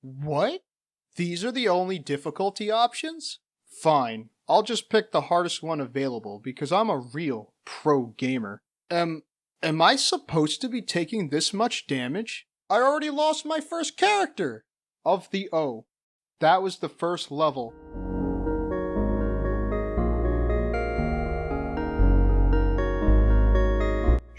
What? These are the only difficulty options? Fine, I'll just pick the hardest one available because I'm a real pro gamer. Am I supposed to be taking this much damage? I already lost my first character! Of the O. That was the first level.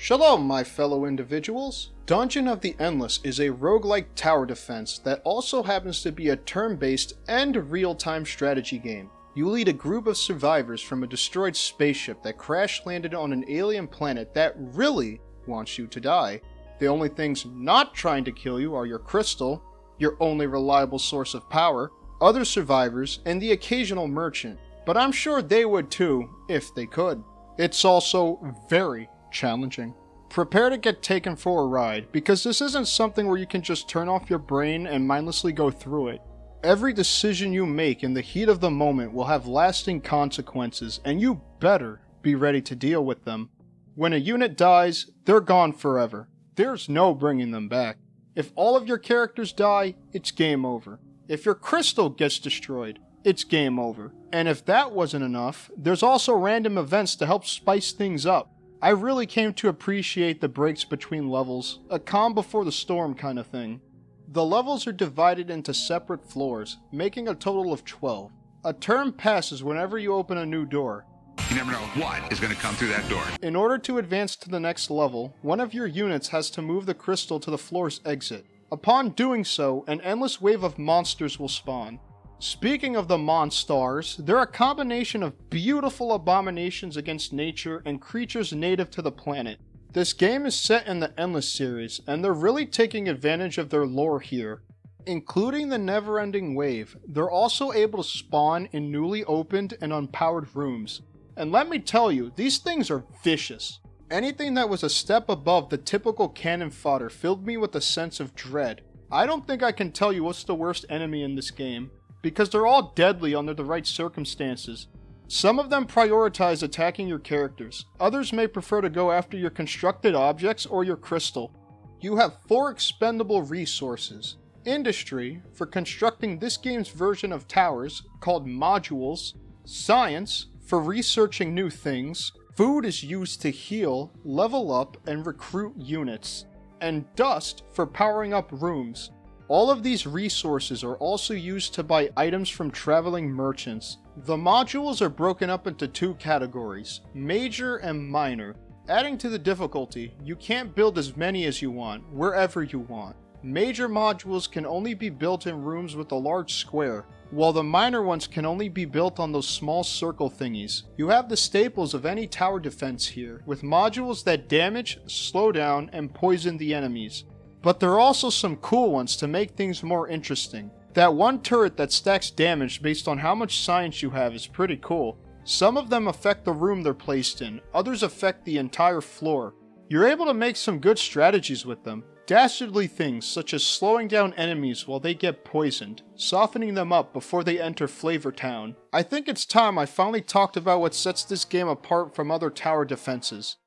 Shalom, my fellow individuals. Dungeon of the Endless is a roguelike tower defense that also happens to be a turn-based and real-time strategy game. You lead a group of survivors from a destroyed spaceship that crash-landed on an alien planet that really wants you to die. The only things not trying to kill you are your crystal, your only reliable source of power, other survivors, and the occasional merchant. But I'm sure they would too, if they could. It's also very challenging. Prepare to get taken for a ride, because this isn't something where you can just turn off your brain and mindlessly go through it. Every decision you make in the heat of the moment will have lasting consequences, and you better be ready to deal with them. When a unit dies, they're gone forever. There's no bringing them back. If all of your characters die, it's game over. If your crystal gets destroyed, it's game over. And if that wasn't enough, there's also random events to help spice things up. I really came to appreciate the breaks between levels, a calm before the storm kind of thing. The levels are divided into separate floors, making a total of 12. A turn passes whenever you open a new door. You never know what is going to come through that door. In order to advance to the next level, one of your units has to move the crystal to the floor's exit. Upon doing so, an endless wave of monsters will spawn. Speaking of the Monstars, they're a combination of beautiful abominations against nature and creatures native to the planet. This game is set in the Endless series, and they're really taking advantage of their lore here. Including the never-ending wave, they're also able to spawn in newly opened and unpowered rooms. And let me tell you, these things are vicious. Anything that was a step above the typical cannon fodder filled me with a sense of dread. I don't think I can tell you what's the worst enemy in this game, because they're all deadly under the right circumstances. Some of them prioritize attacking your characters, others may prefer to go after your constructed objects or your crystal. You have 4 expendable resources. Industry, for constructing this game's version of towers, called modules. Science, for researching new things. Food is used to heal, level up, and recruit units. And dust, for powering up rooms. All of these resources are also used to buy items from traveling merchants. The modules are broken up into 2 categories, major and minor. Adding to the difficulty, you can't build as many as you want, wherever you want. Major modules can only be built in rooms with a large square, while the minor ones can only be built on those small circle thingies. You have the staples of any tower defense here, with modules that damage, slow down, and poison the enemies. But there are also some cool ones to make things more interesting. That one turret that stacks damage based on how much science you have is pretty cool. Some of them affect the room they're placed in, others affect the entire floor. You're able to make some good strategies with them. Dastardly things such as slowing down enemies while they get poisoned, softening them up before they enter Flavor Town. I think it's time I finally talked about what sets this game apart from other tower defenses.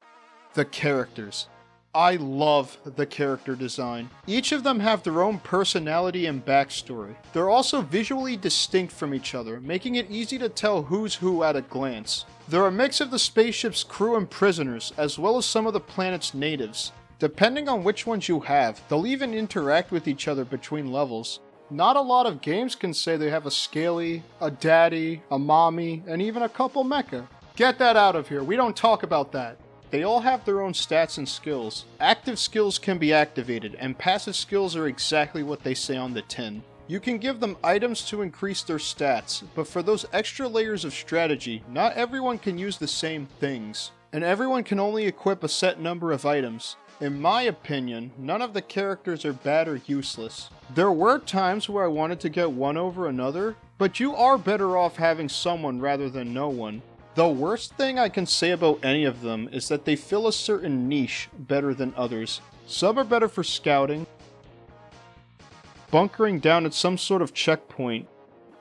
The characters. I love the character design. Each of them have their own personality and backstory. They're also visually distinct from each other, making it easy to tell who's who at a glance. They're a mix of the spaceship's crew and prisoners, as well as some of the planet's natives. Depending on which ones you have, they'll even interact with each other between levels. Not a lot of games can say they have a Scaly, a Daddy, a Mommy, and even a couple mecha. Get that out of here, we don't talk about that. They all have their own stats and skills. Active skills can be activated, and passive skills are exactly what they say on the tin. You can give them items to increase their stats, but for those extra layers of strategy, not everyone can use the same things, and everyone can only equip a set number of items. In my opinion, none of the characters are bad or useless. There were times where I wanted to get one over another, but you are better off having someone rather than no one. The worst thing I can say about any of them is that they fill a certain niche better than others. Some are better for scouting, bunkering down at some sort of checkpoint,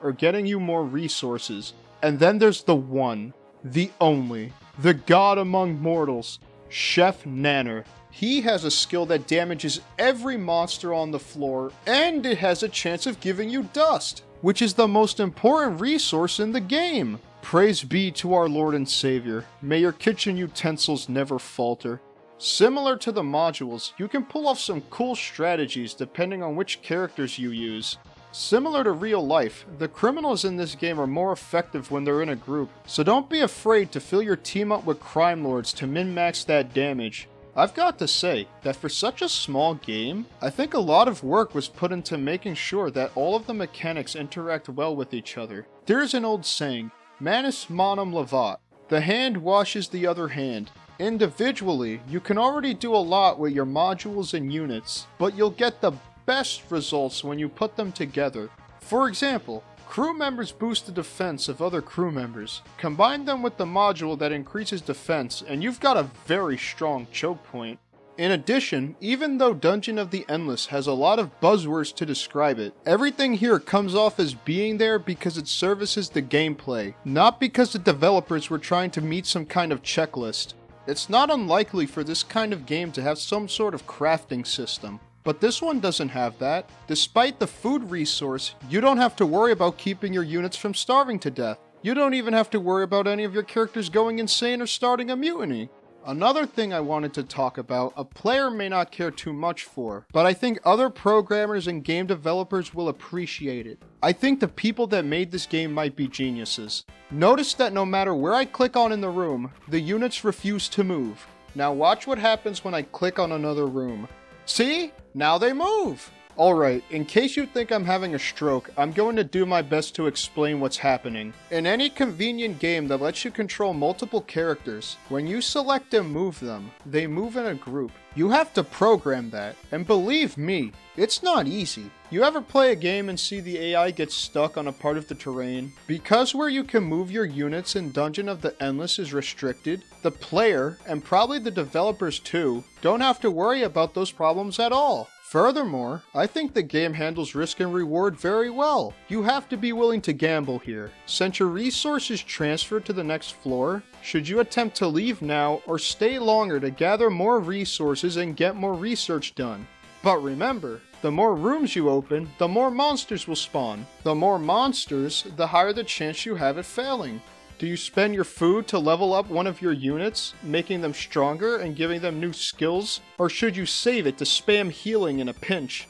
or getting you more resources. And then there's the one, the only, the god among mortals, Chef Nanner. He has a skill that damages every monster on the floor, and it has a chance of giving you dust, which is the most important resource in the game. Praise be to our Lord and Savior. May your kitchen utensils never falter. Similar to the modules, you can pull off some cool strategies depending on which characters you use. Similar to real life, the criminals in this game are more effective when they're in a group, so don't be afraid to fill your team up with crime lords to min-max that damage. I've got to say that for such a small game, I think a lot of work was put into making sure that all of the mechanics interact well with each other. There's an old saying, manus manum levat, the hand washes the other hand. Individually, you can already do a lot with your modules and units, but you'll get the best results when you put them together. For example, crew members boost the defense of other crew members. Combine them with the module that increases defense, and you've got a very strong choke point. In addition, even though Dungeon of the Endless has a lot of buzzwords to describe it, everything here comes off as being there because it services the gameplay, not because the developers were trying to meet some kind of checklist. It's not unlikely for this kind of game to have some sort of crafting system, but this one doesn't have that. Despite the food resource, you don't have to worry about keeping your units from starving to death. You don't even have to worry about any of your characters going insane or starting a mutiny. Another thing I wanted to talk about, a player may not care too much for, but I think other programmers and game developers will appreciate it. I think the people that made this game might be geniuses. Notice that no matter where I click on in the room, the units refuse to move. Now watch what happens when I click on another room. See? Now they move! Alright, in case you think I'm having a stroke, I'm going to do my best to explain what's happening. In any convenient game that lets you control multiple characters, when you select and move them, they move in a group. You have to program that, and believe me, it's not easy. You ever play a game and see the AI get stuck on a part of the terrain? Because where you can move your units in Dungeon of the Endless is restricted, the player, and probably the developers too, don't have to worry about those problems at all. Furthermore, I think the game handles risk and reward very well. You have to be willing to gamble here. Since your resources transfer to the next floor, should you attempt to leave now or stay longer to gather more resources and get more research done? But remember, the more rooms you open, the more monsters will spawn. The more monsters, the higher the chance you have at failing. Do you spend your food to level up one of your units, making them stronger and giving them new skills? Or should you save it to spam healing in a pinch?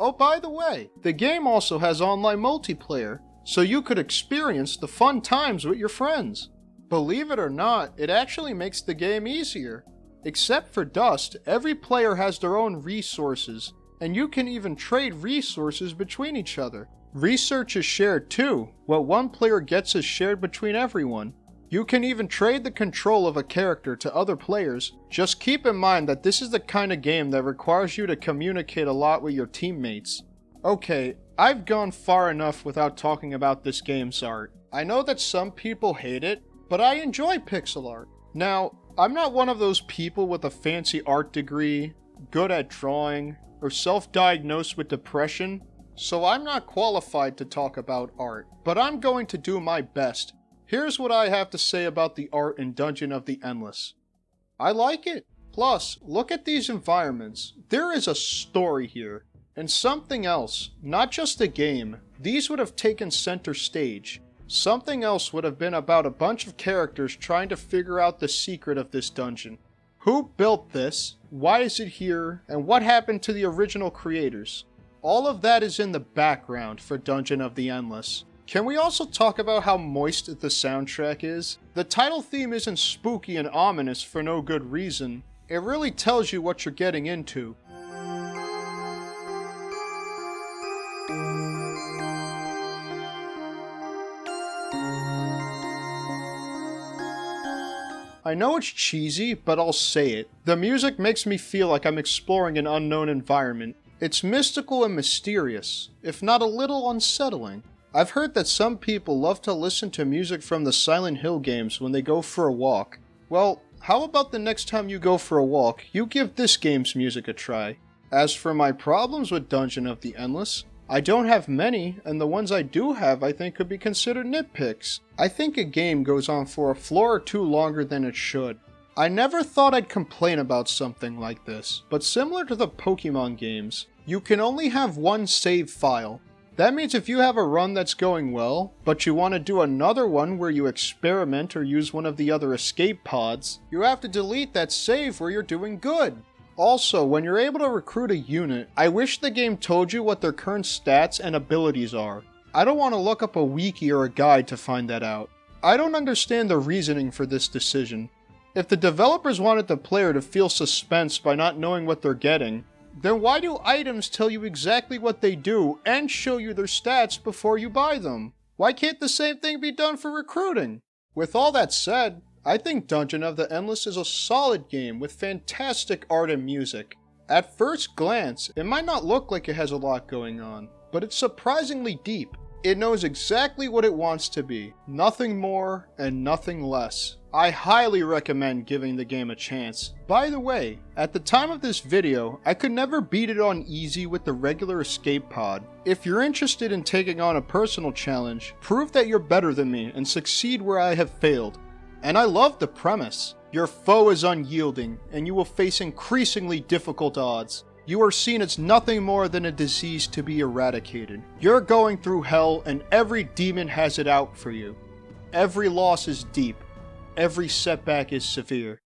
Oh, by the way, the game also has online multiplayer, so you could experience the fun times with your friends. Believe it or not, it actually makes the game easier. Except for dust, every player has their own resources, and you can even trade resources between each other. Research is shared too. What one player gets is shared between everyone. You can even trade the control of a character to other players. Just keep in mind that this is the kind of game that requires you to communicate a lot with your teammates. Okay, I've gone far enough without talking about this game's art. I know that some people hate it, but I enjoy pixel art. Now, I'm not one of those people with a fancy art degree, good at drawing, or self-diagnosed with depression, so I'm not qualified to talk about art, but I'm going to do my best. Here's what I have to say about the art in Dungeon of the Endless. I like it. Plus, look at these environments. There is a story here. And something else, not just a game. These would have taken center stage. Something else would have been about a bunch of characters trying to figure out the secret of this dungeon. Who built this? Why is it here? And what happened to the original creators? All of that is in the background for Dungeon of the Endless. Can we also talk about how moist the soundtrack is? The title theme isn't spooky and ominous for no good reason. It really tells you what you're getting into. I know it's cheesy, but I'll say it. The music makes me feel like I'm exploring an unknown environment. It's mystical and mysterious, if not a little unsettling. I've heard that some people love to listen to music from the Silent Hill games when they go for a walk. Well, how about the next time you go for a walk, you give this game's music a try? As for my problems with Dungeon of the Endless, I don't have many, and the ones I do have I think could be considered nitpicks. I think a game goes on for a floor or two longer than it should. I never thought I'd complain about something like this, but similar to the Pokemon games, you can only have one save file. That means if you have a run that's going well, but you want to do another one where you experiment or use one of the other escape pods, you have to delete that save where you're doing good. Also, when you're able to recruit a unit, I wish the game told you what their current stats and abilities are. I don't want to look up a wiki or a guide to find that out. I don't understand the reasoning for this decision. If the developers wanted the player to feel suspense by not knowing what they're getting, then why do items tell you exactly what they do and show you their stats before you buy them? Why can't the same thing be done for recruiting? With all that said, I think Dungeon of the Endless is a solid game with fantastic art and music. At first glance, it might not look like it has a lot going on, but it's surprisingly deep. It knows exactly what it wants to be, nothing more and nothing less. I highly recommend giving the game a chance. By the way, at the time of this video, I could never beat it on easy with the regular escape pod. If you're interested in taking on a personal challenge, prove that you're better than me and succeed where I have failed. And I love the premise. Your foe is unyielding, and you will face increasingly difficult odds. You are seen as nothing more than a disease to be eradicated. You're going through hell, and every demon has it out for you. Every loss is deep. Every setback is severe.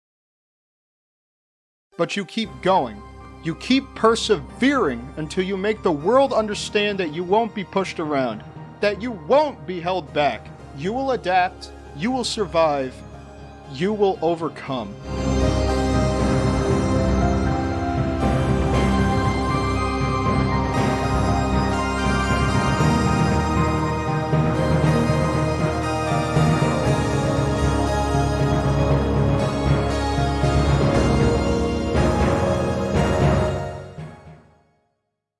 But you keep going. You keep persevering until you make the world understand that you won't be pushed around, that you won't be held back. You will adapt, you will survive, you will overcome.